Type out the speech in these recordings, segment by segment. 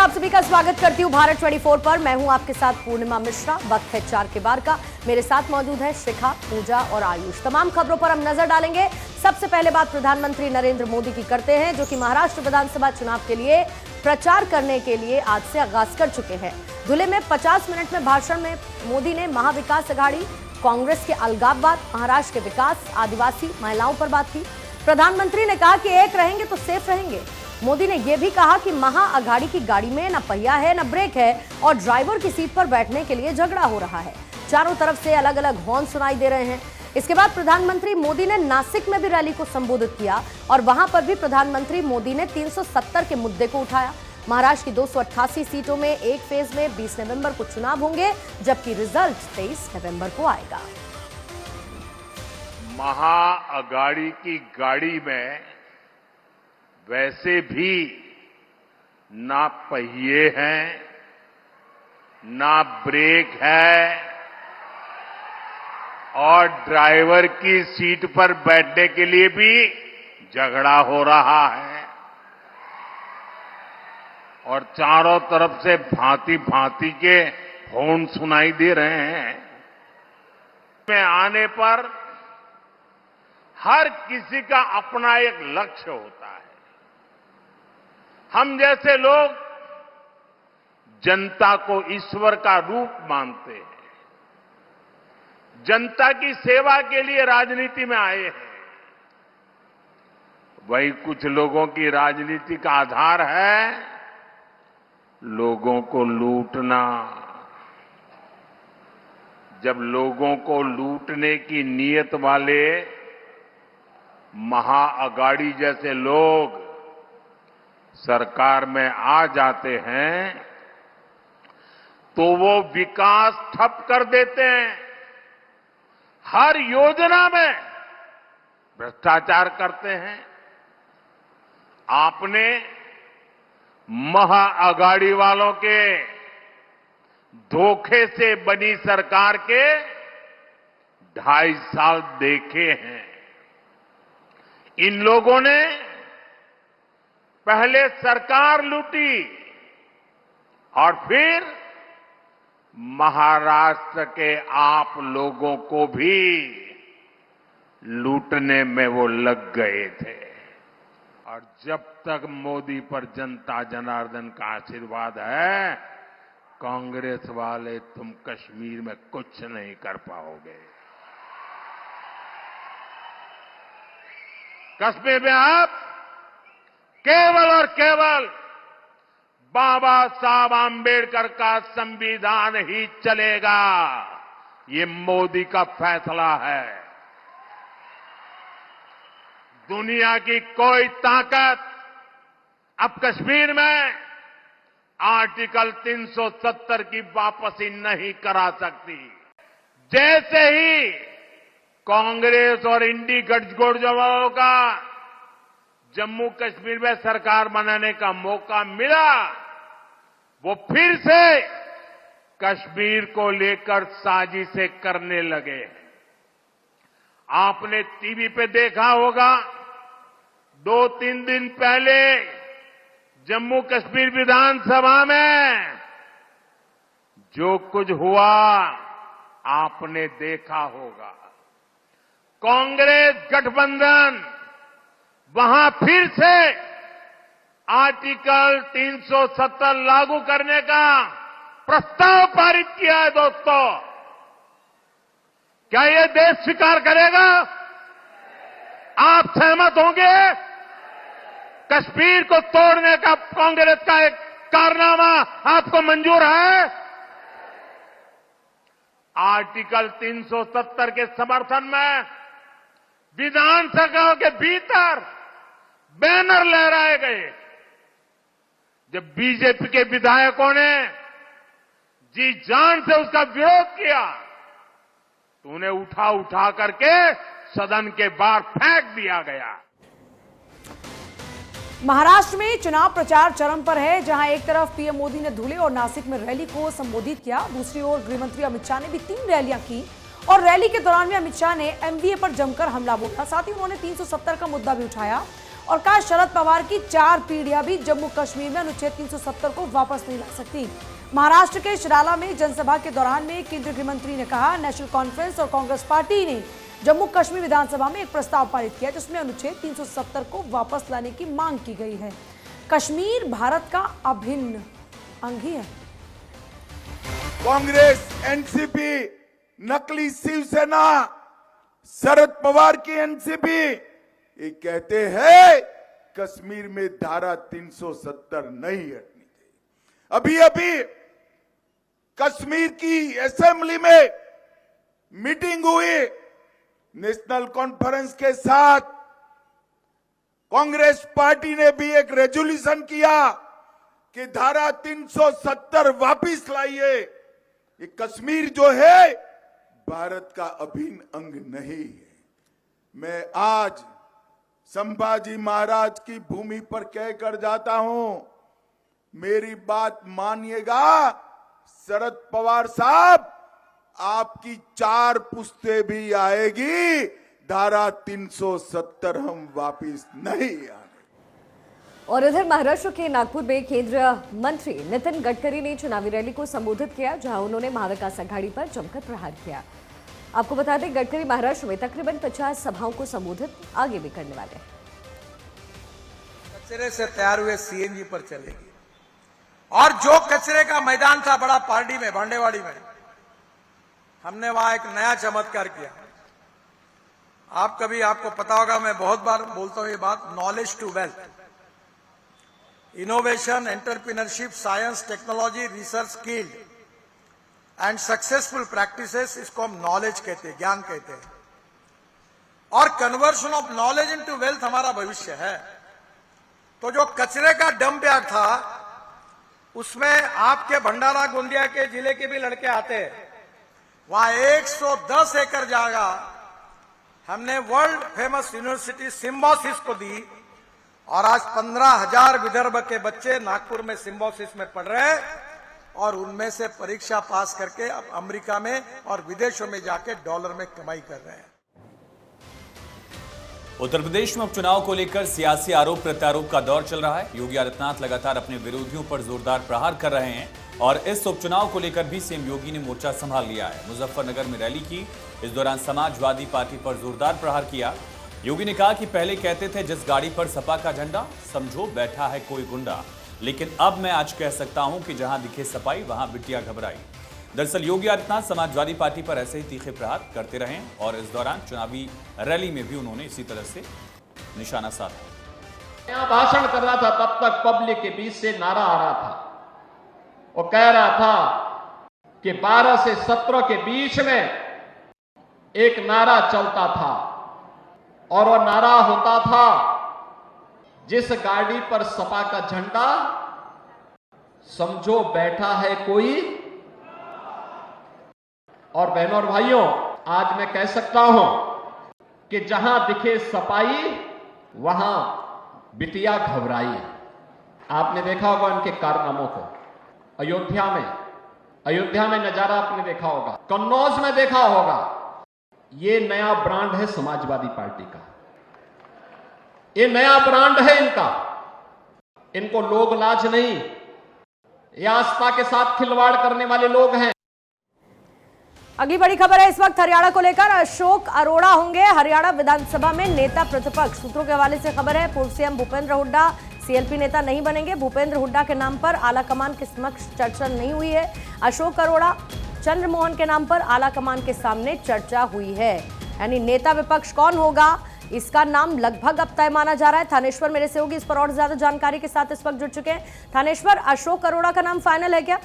आप सभी का स्वागत करती हूँ भारत 24 पर। मैं हूँ आपके साथ पूर्णिमा मिश्रा। वक्त है 4 के बार का। मेरे साथ मौजूद है शिखा, पूजा और आयुष। तमाम खबरों पर हम नजर डालेंगे। सबसे पहले बात प्रधानमंत्री नरेंद्र मोदी की करते हैं, जो कि महाराष्ट्र विधानसभा चुनाव के लिए प्रचार करने के लिए आज से आगाज कर चुके हैं। धुले में 50 मिनट में भाषण में मोदी ने महाविकास अघाड़ी, कांग्रेस के अलगाववाद, महाराष्ट्र के विकास, आदिवासी, महिलाओं पर बात की। प्रधानमंत्री ने कहा कि एक रहेंगे तो सेफ रहेंगे। मोदी ने यह भी कहा कि महाअघाड़ी की गाड़ी में न पहिया है न ब्रेक है और ड्राइवर की सीट पर बैठने के लिए झगड़ा हो रहा है। चारों तरफ से अलग अलग हॉर्न सुनाई दे रहे हैं। इसके बाद प्रधानमंत्री मोदी ने नासिक में भी रैली को संबोधित किया और वहां पर भी प्रधानमंत्री मोदी ने 370 के मुद्दे को उठाया। महाराष्ट्र की 288 सीटों में एक फेज में 20 नवंबर को चुनाव होंगे, जबकि रिजल्ट 23 नवंबर को आएगा। महाअघाड़ी की गाड़ी में वैसे भी ना पहिए हैं, ना ब्रेक है और ड्राइवर की सीट पर बैठने के लिए भी झगड़ा हो रहा है और चारों तरफ से भांति भांति के हॉर्न सुनाई दे रहे हैं। में आने पर हर किसी का अपना एक लक्ष्य होता है। हम जैसे लोग जनता को ईश्वर का रूप मानते हैं, जनता की सेवा के लिए राजनीति में आए हैं। वही कुछ लोगों की राजनीति का आधार है लोगों को लूटना। जब लोगों को लूटने की नीयत वाले महाअघाड़ी जैसे लोग सरकार में आ जाते हैं तो वो विकास ठप कर देते हैं, हर योजना में भ्रष्टाचार करते हैं। आपने महाअघाड़ी वालों के धोखे से बनी सरकार के 2.5 साल देखे हैं। इन लोगों ने पहले सरकार लूटी और फिर महाराष्ट्र के आप लोगों को भी लूटने में वो लग गए थे। और जब तक मोदी पर जनता जनार्दन का आशीर्वाद है, कांग्रेस वाले तुम कश्मीर में कुछ नहीं कर पाओगे। कश्मीर में आप केवल और केवल बाबा साहब आंबेडकर का संविधान ही चलेगा। ये मोदी का फैसला है। दुनिया की कोई ताकत अब कश्मीर में आर्टिकल 370 की वापसी नहीं करा सकती। जैसे ही कांग्रेस और इंडी गठजोड़ का जम्मू कश्मीर में सरकार बनाने का मौका मिला, वो फिर से कश्मीर को लेकर साजिशें करने लगे। आपने टीवी पे देखा होगा, 2-3 दिन पहले जम्मू कश्मीर विधानसभा में जो कुछ हुआ आपने देखा होगा। कांग्रेस गठबंधन वहां फिर से आर्टिकल 370 लागू करने का प्रस्ताव पारित किया है। दोस्तों, क्या ये देश स्वीकार करेगा? आप सहमत होंगे? कश्मीर को तोड़ने का कांग्रेस का एक कारनामा आपको मंजूर है? आर्टिकल 370 के समर्थन में विधानसभा के भीतर बैनर लहराए गए। जब बीजेपी के विधायकों ने जी जान से उसका विरोध किया तो उन्हें उठा करके सदन के बाहर फेंक दिया गया। महाराष्ट्र में चुनाव प्रचार चरम पर है, जहां एक तरफ पीएम मोदी ने धुले और नासिक में रैली को संबोधित किया, दूसरी ओर गृहमंत्री अमित शाह ने भी 3 रैलियां की और रैली के दौरान भी अमित शाह ने एमवीए पर जमकर हमला बोला। साथ ही उन्होंने 370 का मुद्दा भी उठाया और कहा शरद पवार की 4 पीढ़ियां भी जम्मू कश्मीर में अनुच्छेद 370 को वापस नहीं ला सकती। महाराष्ट्र के शिराला में जनसभा के दौरान में केंद्रीय गृह मंत्री ने कहा नेशनल कॉन्फ्रेंस और कांग्रेस पार्टी ने जम्मू कश्मीर विधानसभा में एक प्रस्ताव पारित किया जिसमें अनुच्छेद 370 को वापस लाने की मांग की गई है। कश्मीर भारत का अभिन्न अंग ही है। कांग्रेस, एनसीपी, नकली शिवसेना, शरद पवार की एनसीपी ये कहते हैं कश्मीर में धारा 370 नहीं हटनी चाहिए। अभी अभी कश्मीर की असेंबली में मीटिंग हुई नेशनल कॉन्फ्रेंस के साथ। कांग्रेस पार्टी ने भी एक रेजोल्यूशन किया कि धारा 370 वापिस लाइए। ये कश्मीर जो है भारत का अभिन्न अंग नहीं है। मैं आज संभाजी महाराज की भूमि पर कहकर जाता हूं, मेरी बात मानिएगा शरद पवार साहब, आपकी 4 पुश्ते भी आएगी, धारा 370 हम वापिस नहीं आने। और इधर महाराष्ट्र के नागपुर में केंद्रीय मंत्री नितिन गडकरी ने चुनावी रैली को संबोधित किया जहां उन्होंने महाविकास आघाड़ी पर जमकर प्रहार किया। आपको बता दें गडकरी महाराष्ट्र में तकरीबन 50 सभाओं को संबोधित आगे भी करने वाले हैं। कचरे से तैयार हुए सीएनजी पर चलेगी और जो कचरे का मैदान था बड़ा पार्टी में, भांडेवाड़ी में, हमने वहां एक नया चमत्कार किया। आपको पता होगा, मैं बहुत बार बोलता हूं ये बात, knowledge to wealth, innovation, entrepreneurship, science, technology, research, skill and successful practices, इसको हम नॉलेज कहते हैं, ज्ञान कहते हैं। और conversion of knowledge into wealth हमारा भविष्य है। तो जो कचरे का डंप यार्ड था उसमें आपके भंडारा गोंदिया के जिले के भी लड़के आते हैं। वहां 110 एकड़ जगह हमने वर्ल्ड फेमस यूनिवर्सिटी सिम्बोसिस को दी और आज 15,000 विदर्भ के बच्चे नागपुर में सिम्बोसिस में पढ़ रहे हैं और उनमें से परीक्षा पास करके अब अमेरिका में और विदेशों में जाके डॉलर में कमाई कर रहे हैं। उत्तर प्रदेश में उपचुनाव को लेकर सियासी आरोप प्रत्यारोप का दौर चल रहा है। योगी आदित्यनाथ लगातार अपने विरोधियों पर जोरदार प्रहार कर रहे हैं और इस उपचुनाव को लेकर भी सीएम योगी ने मोर्चा संभाल लिया है। मुजफ्फरनगर में रैली की, इस दौरान समाजवादी पार्टी पर जोरदार प्रहार किया। योगी ने कहा कि पहले कहते थे जिस गाड़ी पर सपा का झंडा समझो बैठा है कोई गुंडा, लेकिन अब मैं आज कह सकता हूं कि जहां दिखे सपाई वहां बिटिया घबराई। दरअसल योगी आदित्यनाथ समाजवादी पार्टी पर ऐसे ही तीखे प्रहार करते रहे और इस दौरान चुनावी रैली में भी उन्होंने इसी तरह से निशाना साधा। यहाँ भाषण कर रहा था तब तक पब्लिक के बीच से नारा आ रहा था और कह रहा था कि 12 से 17 के बीच में एक नारा चलता था और वह नारा होता था जिस गाड़ी पर सपा का झंडा समझो बैठा है कोई। और बहनों और भाइयों, आज मैं कह सकता हूं कि जहां दिखे सपाई वहां बिटिया घबराई। आपने देखा होगा उनके कारनामों को। अयोध्या में नजारा आपने देखा होगा, कन्नौज में देखा होगा। ये नया ब्रांड है समाजवादी पार्टी का, ये नया ब्रांड है इनका। इनको लोग लाज नहीं, ये आस्था के साथ खिलवाड़ करने वाले लोग हैं। अगली बड़ी खबर है इस वक्त हरियाणा को लेकर। अशोक अरोड़ा होंगे हरियाणा विधानसभा में नेता प्रतिपक्ष। सूत्रों के हवाले से खबर है पूर्व सीएम भूपेंद्र हुड्डा सीएलपी नेता नहीं बनेंगे। भूपेंद्र हुड्डा के नाम पर आलाकमान के समक्ष चर्चा नहीं हुई है। अशोक अरोड़ा चंद्रमोहन के नाम पर आलाकमान के सामने चर्चा हुई है। यानी नेता विपक्ष कौन होगा इसका नाम लगभग अब तय माना जा रहा है। थानेश्वर मेरे से होगी इस पर और ज्यादा जानकारी के साथ इस वक्त जुड़ चुके हैं। थानेश्वर, अशोक अरोड़ा का नाम फाइनल है क्या?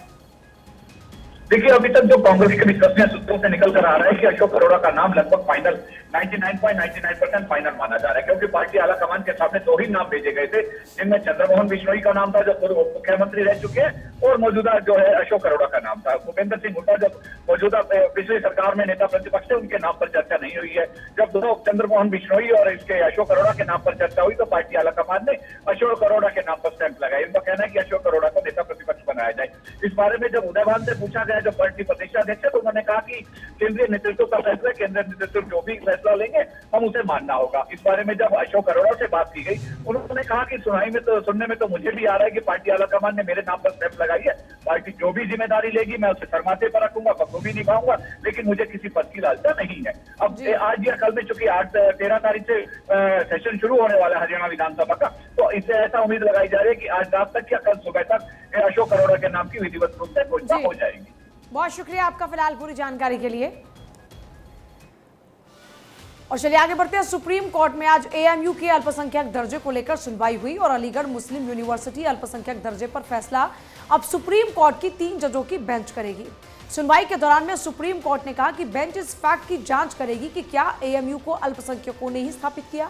देखिए, अभी तक जो कांग्रेस के विश्वसनीय सूत्रों से निकल कर आ रहा है कि अशोक अरोड़ा का नाम लगभग फाइनल 99.99% फाइनल माना जा रहा है, क्योंकि पार्टी आलाकमान के सामने 2 ही नाम भेजे गए थे, जिनमें चंद्रमोहन बिश्नोई का नाम था जो पूर्व उप मुख्यमंत्री रह चुके हैं, और मौजूदा जो है अशोक अरोड़ा का नाम था। भूपेंद्र सिंह हुड्डा जब मौजूदा पिछली सरकार में नेता प्रतिपक्ष थे, उनके नाम पर चर्चा नहीं हुई है। जब दोनों चंद्रमोहन बिश्नोई और इसके अशोक अरोड़ा के नाम पर चर्चा हुई तो पार्टी आलाकमान ने अशोक अरोड़ा के नाम पर स्टैंप लगाई। उनका कहना है कि अशोक अरोड़ा को नेता प्रतिपक्ष बनाया जाए। इस बारे में जब उदयभान से पूछा गया, जो पार्टी प्रदेशाध्यक्ष है, तो उन्होंने कहा कि केंद्रीय नेतृत्व का फैसला, केंद्रीय नेतृत्व जो भी फैसला लेंगे हम उसे मानना होगा। इस बारे में जब अशोक अरोड़ा से बात की गई, उन्होंने कहा कि सुनने में तो मुझे भी आ रहा है कि पार्टी आलाकमान ने मेरे नाम पर स्टैंप लगाई है, पार्टी जो भी जिम्मेदारी लेगी मैं उसे सरमाते पर रखूंगा, बखूबी निभाऊंगा, लेकिन मुझे किसी पद की लालसा नहीं है। अब आज या कल में चूंकि 13 तारीख से सेशन शुरू होने वाला है हरियाणा विधानसभा का, तो इससे ऐसा उम्मीद लगाई जा रही है कि आज रात तक या कल सुबह तक अशोक अरोड़ा के नाम की विधिवत रूप से घोषणा हो जाएगी। बहुत शुक्रिया आपका फिलहाल पूरी जानकारी के लिए। और चलिए आगे बढ़ते हैं। सुप्रीम कोर्ट में आज एएमयू के अल्पसंख्यक दर्जे को लेकर सुनवाई हुई और अलीगढ़ मुस्लिम यूनिवर्सिटी अल्पसंख्यक दर्जे पर फैसला अब सुप्रीम कोर्ट की 3 जजों की बेंच करेगी। सुनवाई के दौरान में सुप्रीम कोर्ट ने कहा कि बेंच इस फैक्ट की जांच करेगी कि क्या एएमयू को अल्पसंख्यकों ने ही स्थापित किया।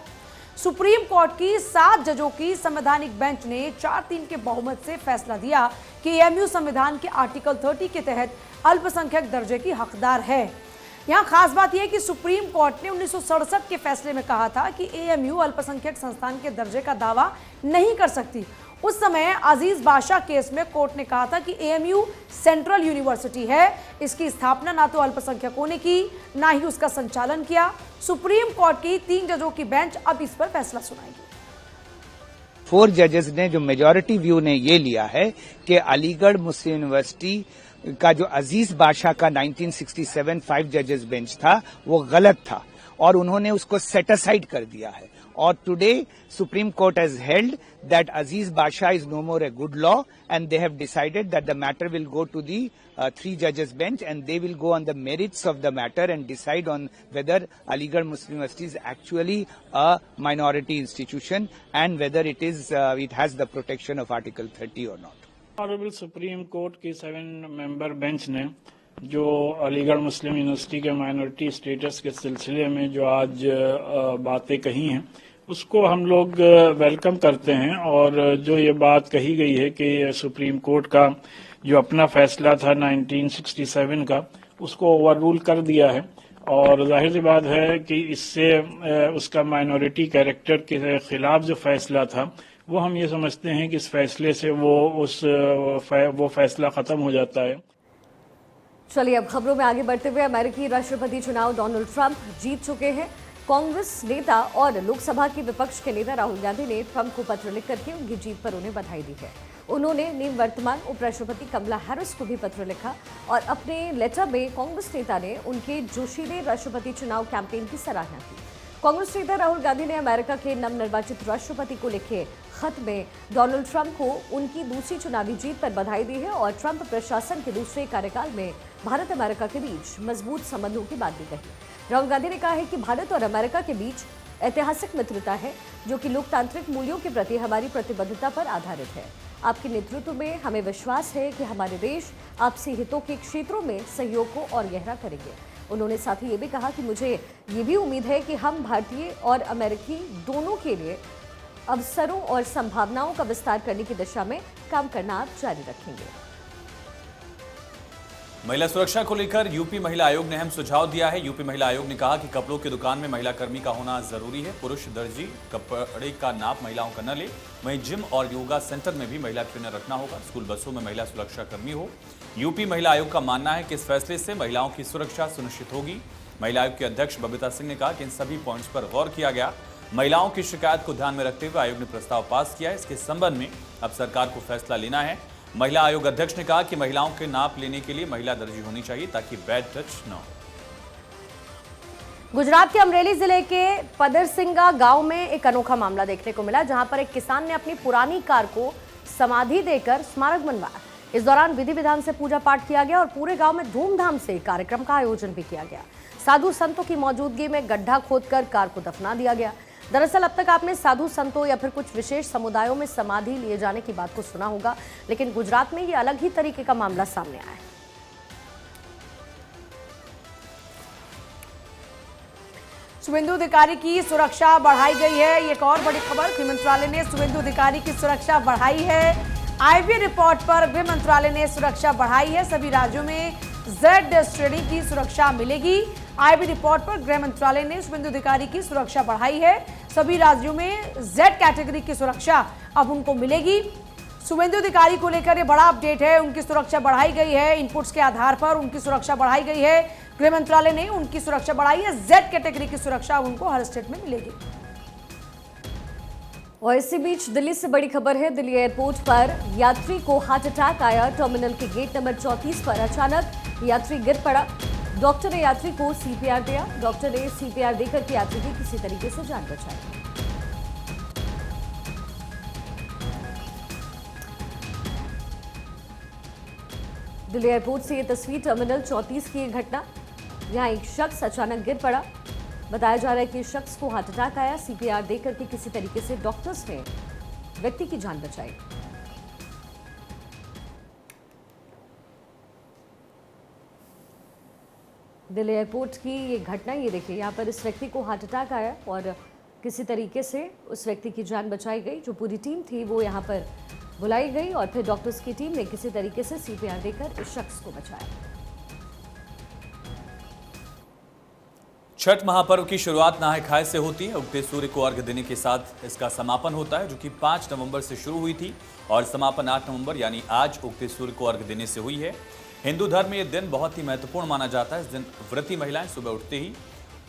सुप्रीम कोर्ट की 7 जजों की संवैधानिक बेंच ने 4-3 के बहुमत से फैसला दिया कि एएमयू संविधान के आर्टिकल 30 के तहत अल्पसंख्यक दर्जे की हकदार है। यहाँ खास बात यह कि सुप्रीम कोर्ट ने 1967 के फैसले में कहा था कि एएमयू अल्पसंख्यक संस्थान के दर्जे का दावा नहीं कर सकती। उस समय अजीज बादशाह केस में कोर्ट ने कहा था कि एएमयू सेंट्रल यूनिवर्सिटी है, इसकी स्थापना ना तो अल्पसंख्यकों ने की ना ही उसका संचालन किया। सुप्रीम कोर्ट की 3 जजों की बेंच अब इस पर फैसला सुनाएगी। 4 जजेस ने जो मेजॉरिटी व्यू ने ये लिया है कि अलीगढ़ मुस्लिम यूनिवर्सिटी का जो अजीज बादशाह का 1967 5 जजेस बेंच था वो गलत था और उन्होंने उसको सेट असाइड कर दिया है। और today Supreme Court has held that Aziz Badshah is no more a good law and they have decided that the matter will go to the 3 judges bench and they will go on the merits of the matter and decide on whether Aligarh Muslim University is actually a minority institution and whether it has the protection of Article 30 or not. Honourable supreme court की 7 member bench ने जो अलीगढ़ मुस्लिम university के minority status के सिलसिले में जो आज बातें कही हैं उसको हम लोग वेलकम करते हैं। और जो ये बात कही गई है कि सुप्रीम कोर्ट का जो अपना फैसला था 1967 का उसको ओवररूल कर दिया है और जाहिर सी बात है कि इससे उसका माइनॉरिटी कैरेक्टर के खिलाफ जो फैसला था वो हम ये समझते हैं कि इस फैसले से वो फैसला खत्म हो जाता है। चलिए अब खबरों में आगे बढ़ते हुए, अमेरिकी राष्ट्रपति चुनाव डोनाल्ड ट्रंप जीत चुके हैं। कांग्रेस नेता और लोकसभा के विपक्ष के नेता राहुल गांधी ने ट्रंप को पत्र लिख करके उनकी जीत पर उन्हें बधाई दी है। उन्होंने निवर्तमान उपराष्ट्रपति कमला हैरिस को भी पत्र लिखा और अपने लेटर में कांग्रेस नेता ने उनके जोशीले राष्ट्रपति चुनाव कैंपेन की सराहना की। कांग्रेस नेता राहुल गांधी ने अमेरिका के नवनिर्वाचित राष्ट्रपति को लिखे खत में डोनाल्ड ट्रंप को उनकी दूसरी चुनावी जीत पर बधाई दी है और ट्रंप प्रशासन के दूसरे कार्यकाल में भारत अमेरिका के बीच मजबूत संबंधों की बात भी कही। राहुल गांधी ने कहा है कि भारत और अमेरिका के बीच ऐतिहासिक मित्रता है जो कि लोकतांत्रिक मूल्यों के प्रति हमारी प्रतिबद्धता पर आधारित है। आपके नेतृत्व में हमें विश्वास है कि हमारे देश आपसी हितों के क्षेत्रों में सहयोग को और गहरा करेंगे। उन्होंने साथ ही ये भी कहा कि मुझे ये भी उम्मीद है कि हम भारतीय और अमेरिकी दोनों के लिए अवसरों और संभावनाओं का विस्तार करने की दिशा में काम करना जारी रखेंगे। महिला सुरक्षा को लेकर यूपी महिला आयोग ने अहम सुझाव दिया है। यूपी महिला आयोग ने कहा कि कपड़ों की दुकान में महिला कर्मी का होना जरूरी है। पुरुष दर्जी कपड़े का नाप महिलाओं का न ले। वहीं जिम और योगा सेंटर में भी महिला ट्रेनर रखना होगा। स्कूल बसों में महिला सुरक्षा कर्मी हो। यूपी महिला आयोग का मानना है कि इस फैसले से महिलाओं की सुरक्षा सुनिश्चित होगी। महिला आयोग के अध्यक्ष बबीता सिंह ने कहा कि इन सभी पॉइंट्स पर गौर किया गया। महिलाओं की शिकायत को ध्यान में रखते हुए आयोग ने प्रस्ताव पास किया है। इसके संबंध में अब सरकार को फैसला लेना है। महिला आयोग अध्यक्ष ने कहा कि महिलाओं के नाप लेने के लिए महिला दर्जी होनी चाहिए ताकि बैड टच न हो। गुजरात के अमरेली जिले के पदरसिंगा गांव में एक अनोखा मामला देखने को मिला, जहां पर एक किसान ने अपनी पुरानी कार को समाधि देकर स्मारक बनवाया। इस दौरान विधि विधान से पूजा पाठ किया गया और पूरे गांव में धूमधाम से कार्यक्रम का आयोजन भी किया गया। साधु संतों की मौजूदगी में गड्ढा खोदकर कार को दफना दिया गया। दरअसल अब तक आपने साधु संतों या फिर कुछ विशेष समुदायों में समाधि लिए जाने की बात को सुना होगा, लेकिन गुजरात में ये अलग ही तरीके का मामला सामने आया है। शुभेंदु अधिकारी की सुरक्षा बढ़ाई गई है। एक और बड़ी खबर, गृह मंत्रालय ने शुभेंदु अधिकारी की सुरक्षा बढ़ाई है। आईबी रिपोर्ट पर गृह मंत्रालय ने सुरक्षा बढ़ाई है। सभी राज्यों में जेड श्रेणी की सुरक्षा मिलेगी। आईबी रिपोर्ट पर गृह मंत्रालय ने शुभेंदु अधिकारी की सुरक्षा बढ़ाई है। सभी राज्यों में जेड कैटेगरी की सुरक्षा अब उनको मिलेगी। शुभेंदु अधिकारी को लेकर ये बड़ा अपडेट है। उनकी सुरक्षा बढ़ाई गई है, इनपुट्स के आधार पर उनकी सुरक्षा बढ़ाई गई है। गृह मंत्रालय ने उनकी सुरक्षा बढ़ाई है। जेड कैटेगरी की सुरक्षा उनको हर स्टेट में मिलेगी। और इसी बीच दिल्ली से बड़ी खबर है। दिल्ली एयरपोर्ट पर यात्री को हार्ट अटैक आया। टर्मिनल के गेट नंबर 34 पर अचानक यात्री गिर पड़ा। डॉक्टर ने यात्री को सीपीआर दिया। डॉक्टर ने सीपीआर देकर के यात्री की किसी तरीके से जान बचाई। दिल्ली एयरपोर्ट से ये तस्वीर टर्मिनल 34 की घटना। यहां एक शख्स अचानक गिर पड़ा। बताया जा रहा है कि इस शख्स को हार्ट अटैक आया। सीपीआर देकर के किसी तरीके से डॉक्टर्स ने व्यक्ति की जान बचाई। दिल्ली एयरपोर्ट की ये घटना, ये देखिए यहाँ पर इस व्यक्ति को हार्ट अटैक आया और किसी तरीके से उस व्यक्ति की जान बचाई गई। जो पूरी टीम थी वो यहाँ पर बुलाई गई और फिर डॉक्टर्स की टीम ने किसी तरीके से सीपीआर देकर इस शख्स को बचाया। छठ महापर्व की शुरुआत नहाय खाए से होती है। उगते सूर्य को अर्घ्य देने के साथ इसका समापन होता है, जो कि 5 नवंबर से शुरू हुई थी और समापन 8 नवंबर यानी आज उगते सूर्य को अर्घ्य देने से हुई है। हिंदू धर्म में यह दिन बहुत ही महत्वपूर्ण माना जाता है। इस दिन व्रती महिलाएं सुबह उठते ही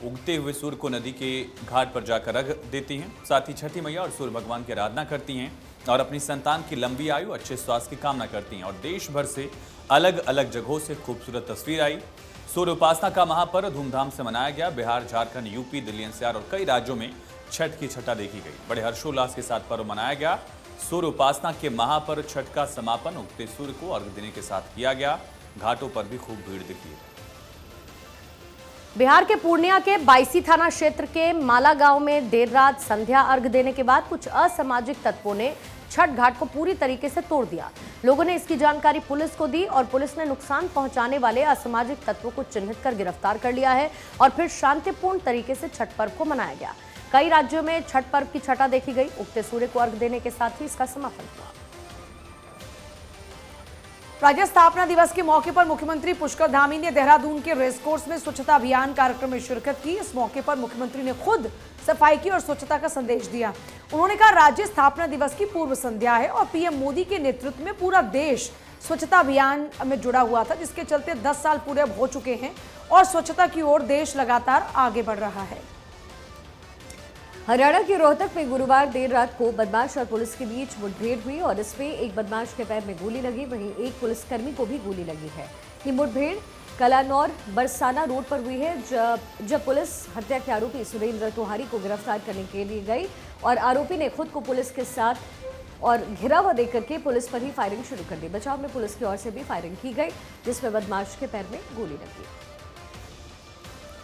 उगते हुए सूर्य को नदी के घाट पर जाकर अर्घ्य देती हैं। साथ ही छठी मैया और सूर्य भगवान की आराधना करती हैं और अपनी संतान की लंबी आयु, अच्छे स्वास्थ्य की कामना करती हैं। और देश भर से अलग अलग जगहों से खूबसूरत तस्वीर आई। सूर्य उपासना का महापर्व धूमधाम से मनाया गया। बिहार, झारखंड, यूपी, दिल्ली एनसीआर और कई राज्यों में छठ की छठा देखी गई। बड़े हर्षोल्लास के साथ पर्व मनाया गया। सूर्य उपासना के महापर्व छठ का समापन उगते सूर्य को अर्घ्य देने के साथ किया गया। घाटों पर भी खूब भीड़ दिखी। बिहार के पूर्णिया के बायसी थाना क्षेत्र के माला गांव में देर रात संध्या अर्घ्य देने के बाद कुछ असामाजिक तत्वों ने छठ घाट को पूरी तरीके से तोड़ दिया। लोगों ने इसकी जानकारी पुलिस को दी और पुलिस ने नुकसान पहुंचाने वाले असामाजिक तत्वों को चिन्हित कर गिरफ्तार कर लिया है और फिर शांतिपूर्ण तरीके से छठ पर्व को मनाया गया। कई राज्यों में छठ पर्व की छठा देखी गई। उगते सूर्य को अर्घ्य देने के साथ ही इसका समापन हुआ। राज्य स्थापना दिवस के मौके पर मुख्यमंत्री पुष्कर धामी ने देहरादून के रेसकोर्स में स्वच्छता अभियान कार्यक्रम में शिरकत की। इस मौके पर मुख्यमंत्री ने खुद सफाई की और स्वच्छता का संदेश दिया। उन्होंने कहा, राज्य स्थापना दिवस की पूर्व संध्या है और पीएम मोदी के नेतृत्व में पूरा देश स्वच्छता अभियान में जुड़ा हुआ था, जिसके चलते 10 साल पूरे हो चुके हैं और स्वच्छता की ओर देश लगातार आगे बढ़ रहा है। हरियाणा के रोहतक में गुरुवार देर रात को बदमाश और पुलिस के बीच मुठभेड़ हुई और इसमें एक बदमाश के पैर में गोली लगी, वहीं एक पुलिसकर्मी को भी गोली लगी है। ये मुठभेड़ कलानौर बरसाना रोड पर हुई है, जब पुलिस हत्या के आरोपी सुरेंद्र तोहारी को गिरफ्तार करने के लिए गई और आरोपी ने खुद को पुलिस के साथ और घिरावा देकर के पुलिस पर ही फायरिंग शुरू कर दी। बचाव में पुलिस की ओर से भी फायरिंग की गई, जिसमें बदमाश के पैर में गोली लगी।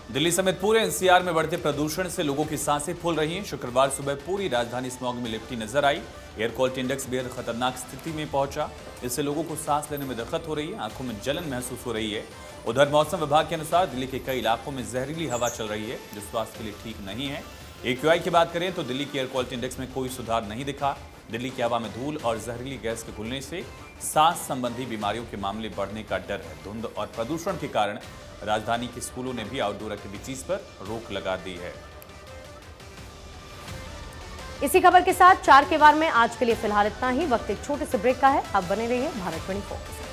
दिल्ली समेत पूरे एनसीआर में बढ़ते प्रदूषण से लोगों की सांसें फूल रही हैं। शुक्रवार सुबह पूरी राजधानी स्मॉग में लिपटी नजर आई। एयर क्वालिटी इंडेक्स बेहद खतरनाक स्थिति में पहुंचा। इससे लोगों को सांस लेने में दिक्कत हो रही है, आंखों में जलन महसूस हो रही है। उधर मौसम विभाग के अनुसार दिल्ली के कई इलाकों में जहरीली हवा चल रही है, जो स्वास्थ्य के लिए ठीक नहीं है। AQI की बात करें तो दिल्ली के एयर क्वालिटी इंडेक्स में कोई सुधार नहीं दिखा। दिल्ली की हवा में धूल और जहरीली गैस के घुलने से सांस संबंधी बीमारियों के मामले बढ़ने का डर है। धुंध और प्रदूषण के कारण राजधानी के स्कूलों ने भी आउटडोर एक्टिविटीज पर रोक लगा दी है। इसी खबर के साथ 4 के वार में आज के लिए फिलहाल इतना ही। वक्त एक छोटे से ब्रेक का है। आप बने रहिए भारत 24।